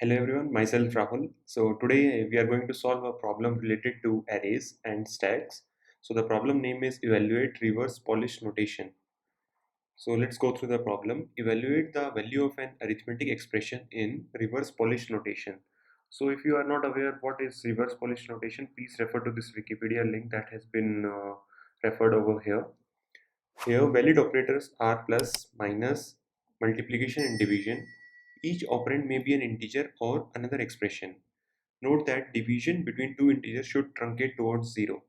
Hello everyone, myself Rahul. So today we are going to solve a problem related to arrays and stacks. So the problem name is evaluate reverse Polish notation. So let's go through the problem. Evaluate the value of an arithmetic expression in reverse Polish notation. So if you are not aware what is reverse Polish notation, please refer to this Wikipedia link that has been referred over here. Here, valid operators are plus, minus, multiplication and division. Each operand may be an integer or another expression. Note that division between two integers should truncate towards 0.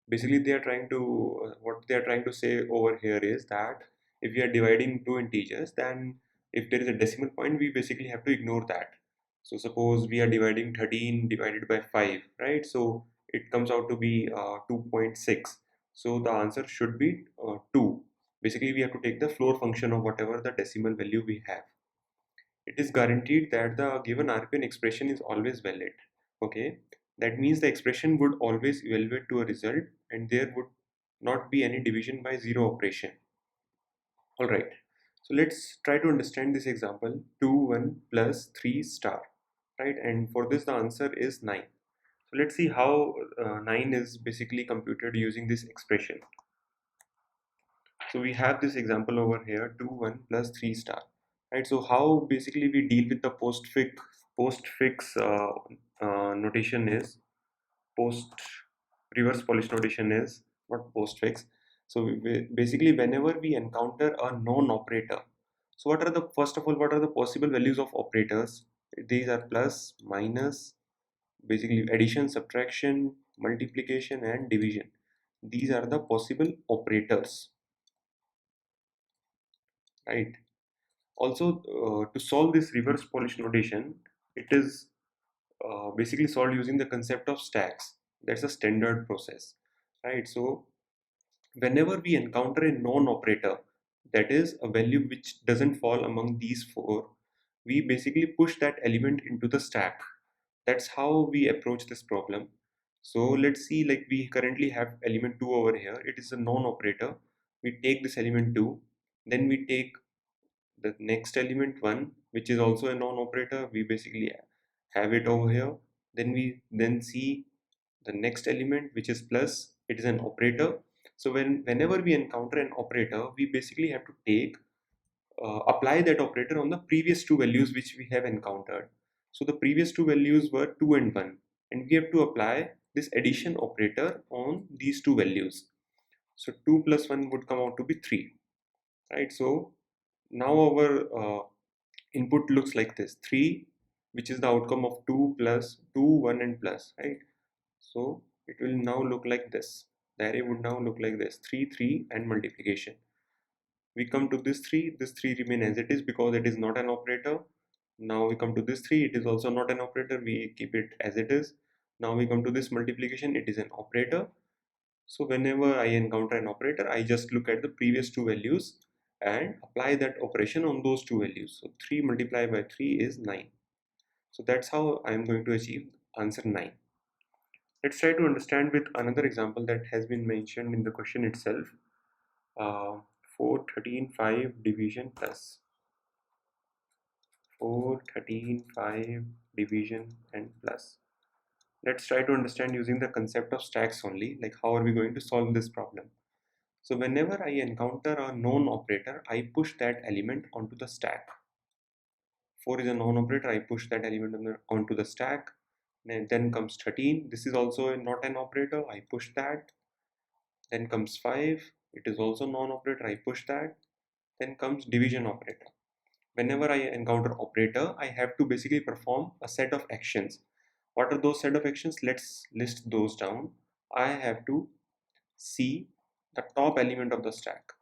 Basically, they are trying to what they are trying to say over here is that if we are dividing two integers, then if there is a decimal point, we basically have to ignore that. So suppose we are dividing 13 divided by 5, right? So it comes out to be 2.6. So the answer should be 2. Basically, we have to take the floor function of whatever the decimal value we have. It is guaranteed that the given RPN expression is always valid. Okay, that means the expression would always evaluate to a result and there would not be any division by zero operation. Alright, so let's try to understand this example. 2 1 plus 3 star, right? And for this the answer is 9. So let's see how 9 is basically computed using this expression. So we have this example over here, 2 1 plus 3 star, right? So how basically we deal with the postfix notation is post reverse Polish notation is not postfix. So basically whenever we encounter a known operator, so what are the first of all what are the possible values of operators? These are plus, minus, basically addition, subtraction, multiplication and division. These are the possible operators, right? Also, to solve this reverse Polish notation, it is basically solved using the concept of stacks. That's a standard process, right? So whenever we encounter a known operator, that is a value which doesn't fall among these four, we basically push that element into the stack. That's how we approach this problem. So let's see, like we currently have element 2 over here. It is a known operator. We take this element 2, then we take the next element 1, which is also a non-operator. We basically have it over here. Then we then see the next element, which is plus. It is an operator. So whenever we encounter an operator, we basically have to take apply that operator on the previous two values which we have encountered. So the previous two values were 2 and 1, and we have to apply this addition operator on these two values. So 2 plus 1 would come out to be 3, right? So now our input looks like this: 3, which is the outcome of 2 plus 2 1 and plus, right? So it will now look like this. The array would now look like this: 3 3 and multiplication. We come to this 3 remain as it is because it is not an operator. Now we come to this 3, it is also not an operator, we keep it as it is. Now we come to this multiplication, it is an operator. So whenever I encounter an operator, I just look at the previous two values and apply that operation on those two values. So 3 multiplied by 3 is 9. So that's how I am going to achieve answer 9. Let's try to understand with another example that has been mentioned in the question itself. uh, 4 13 5 division plus 4 13 5 division and plus. Let's try to understand using the concept of stacks only, like how are we going to solve this problem. So whenever I encounter a known operator, I push that element onto the stack. 4 is a known operator, I push that element onto the stack. And then comes 13, this is also not an operator, I push that. Then comes 5, it is also non-operator, I push that. Then comes division operator. Whenever I encounter operator, I have to basically perform a set of actions. What are those set of actions? Let's list those down. I have to see the top element of the stack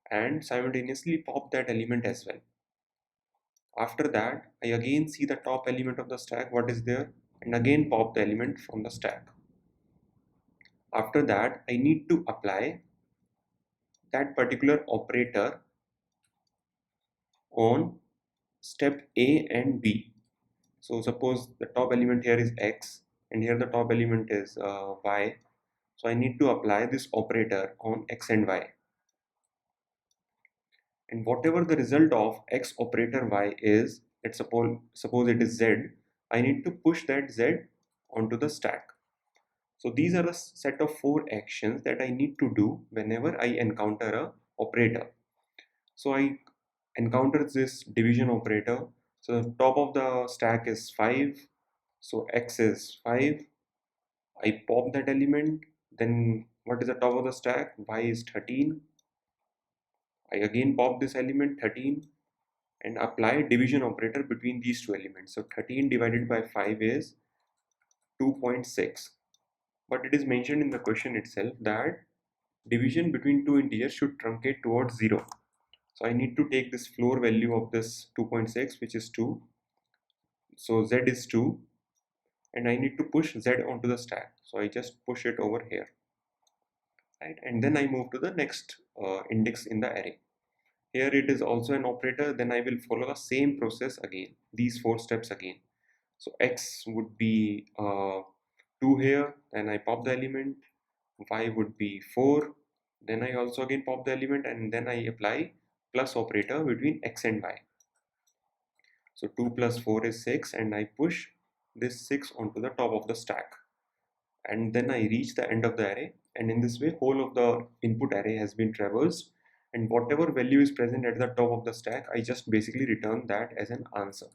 and simultaneously pop that element as well. After that, I again see the top element of the stack, what is there, and again pop the element from the stack. After that, I need to apply that particular operator on step A and B. So suppose the top element here is x and here the top element is y. So I need to apply this operator on x and y. And whatever the result of x operator y is, let's suppose it is Z, I need to push that Z onto the stack. So these are a set of 4 actions that I need to do whenever I encounter a operator. So I encounter this division operator. So the top of the stack is 5. So X is 5. I pop that element. Then what is the top of the stack? Y is 13. I again pop this element 13 and apply division operator between these two elements. So 13 divided by 5 is 2.6. But it is mentioned in the question itself that division between two integers should truncate towards 0. So I need to take this floor value of this 2.6, which is 2. So Z is 2 and I need to push Z onto the stack. So I just push it over here, right? And then I move to the next index in the array. Here it is also an operator. Then I will follow the same process again, these 4 steps again. So X would be 2 here, then I pop the element. Y would be 4, then I also again pop the element, and then I apply plus operator between X and Y. So 2 plus 4 is 6, and I push this 6 onto the top of the stack. And then I reach the end of the array, and in this way whole of the input array has been traversed, and whatever value is present at the top of the stack, I just basically return that as an answer.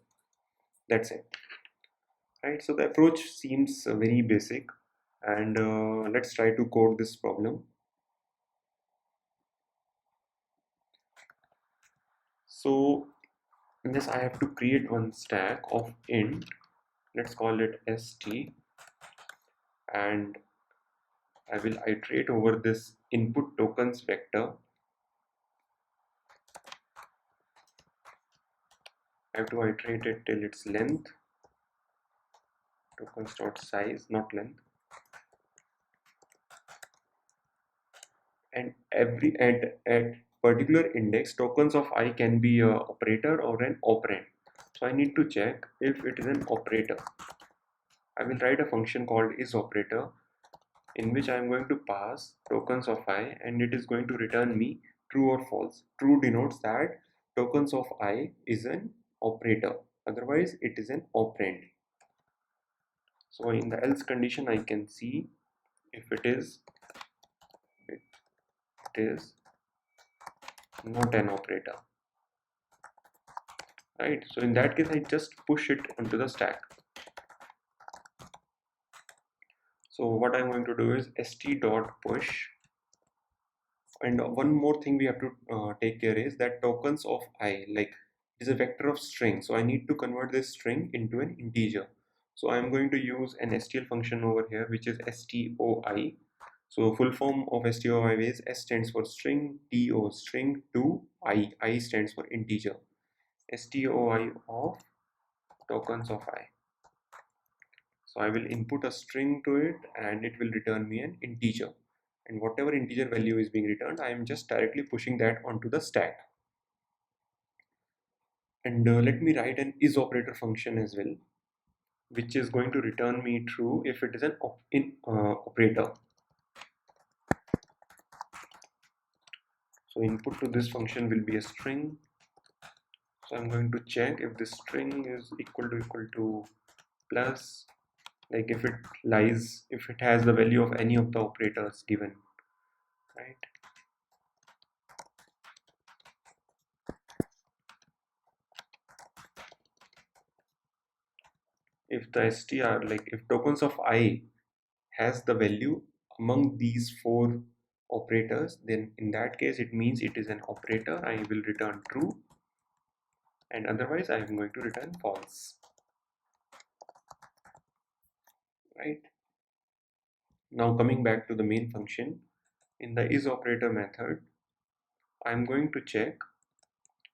That's it, right? So the approach seems very basic, and let's try to code this problem. So in this I have to create one stack of int, let's call it st, and I will iterate over this input tokens vector. I have to iterate it till its length, tokens dot size, not length, and at particular index tokens of I can be a operator or an operand. So I need to check if it is an operator. I will write a function called isOperator in which I am going to pass tokens of I, and it is going to return me true or false. True denotes that tokens of I is an operator, otherwise it is an operand. So in the else condition I can see if it is not an operator, right? So in that case I just push it onto the stack. So what I'm going to do is st.push. And one more thing we have to take care is that tokens of I, like, is a vector of string. So I need to convert this string into an integer. So I'm going to use an stl function over here, which is stoi. So full form of stoi is S stands for string, to string, to I stands for integer. Stoi of tokens of I. So I will input a string to it and it will return me an integer. And whatever integer value is being returned, I am just directly pushing that onto the stack. And let me write an isOperator function as well, which is going to return me true if it is an operator. So input to this function will be a string. So I'm going to check if this string is equal to plus, like if it has the value of any of the operators given, right? If the str, like if tokens of I has the value among these 4 operators, then in that case it means it is an operator. I will return true, and otherwise I am going to return false, right? Now coming back to the main function, in the isOperator method I am going to check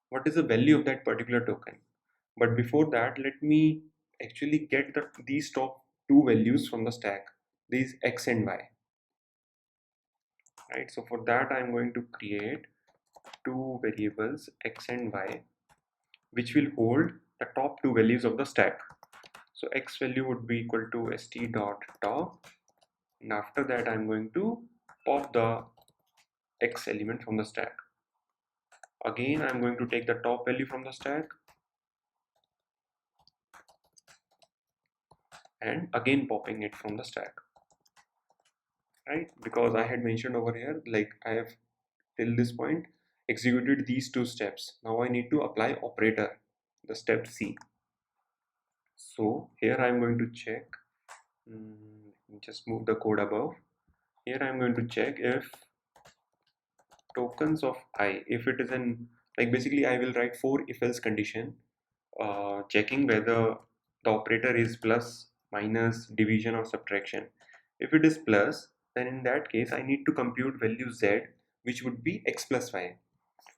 what is the value of that particular token. But before that, let me actually get these top 2 values from the stack, these X and Y, right? So for that I am going to create 2 variables X and Y, which will hold the top 2 values of the stack. So X value would be equal to st.top, and after that I'm going to pop the X element from the stack. Again I'm going to take the top value from the stack, and again popping it from the stack, right? Because I had mentioned over here, like I have till this point executed these two steps. Now I need to apply operator, the step C. So here I'm going to check, just move the code above. Here I'm going to check if tokens of I, if it is an, like basically I will write four if else condition, checking whether the operator is plus, minus, division or subtraction. If it is plus, then in that case I need to compute value z, which would be x plus y,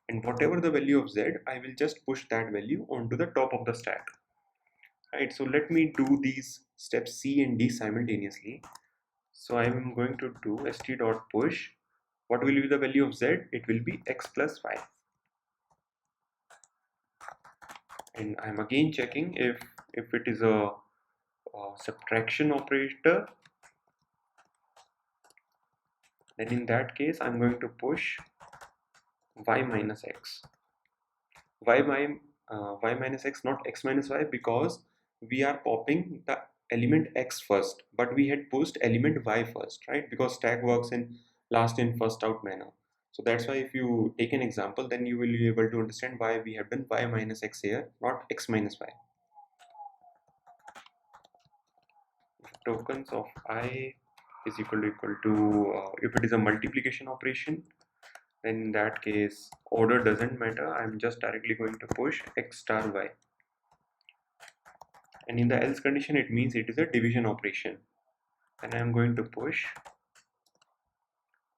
and whatever the value of z, I will just push that value onto the top of the stack, right? So let me do these steps C and D simultaneously. So I'm going to do st.push. What will be the value of z? It will be x plus y. And I'm again checking if it is a subtraction operator, then in that case I'm going to push y minus x. y, my, y minus x, not x minus y, because we are popping the element x first, but we had pushed element y first, right? Because stack works in last in first out manner. So that's why if you take an example, then you will be able to understand why we have done y minus x here, not x minus y. Tokens of I is equal to if it is a multiplication operation, then in that case order doesn't matter. I'm just directly going to push x star y, and in the else condition it means it is a division operation, and I'm going to push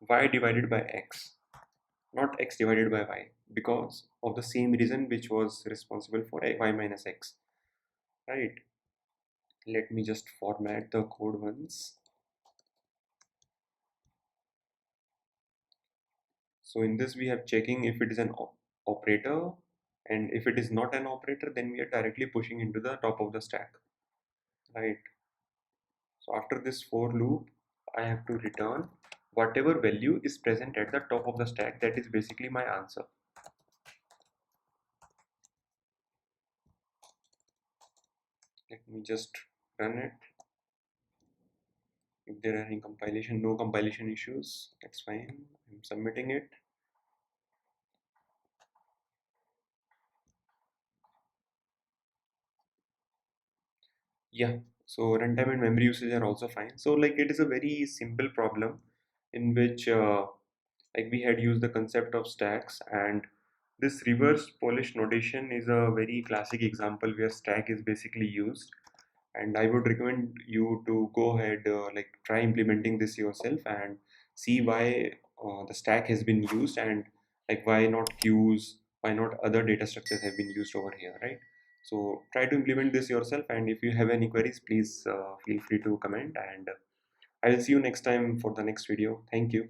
y divided by x, not x divided by y, because of the same reason which was responsible for y minus x, right? Let me just format the code once. So in this we have checking if it is an operator, and if it is not an operator, then we are directly pushing into the top of the stack, right? So after this for loop, I have to return whatever value is present at the top of the stack. That is basically my answer. Let me just run it. If there are any compilation, no compilation issues, that's fine. I'm submitting it. Yeah, so runtime and memory usage are also fine. So like it is a very simple problem in which like we had used the concept of stacks, and this reverse Polish notation is a very classic example where stack is basically used. And I would recommend you to go ahead, like try implementing this yourself and see why the stack has been used, and like why not queues, why not other data structures have been used over here, right? So try to implement this yourself, and if you have any queries, please feel free to comment, and I will see you next time for the next video. Thank you.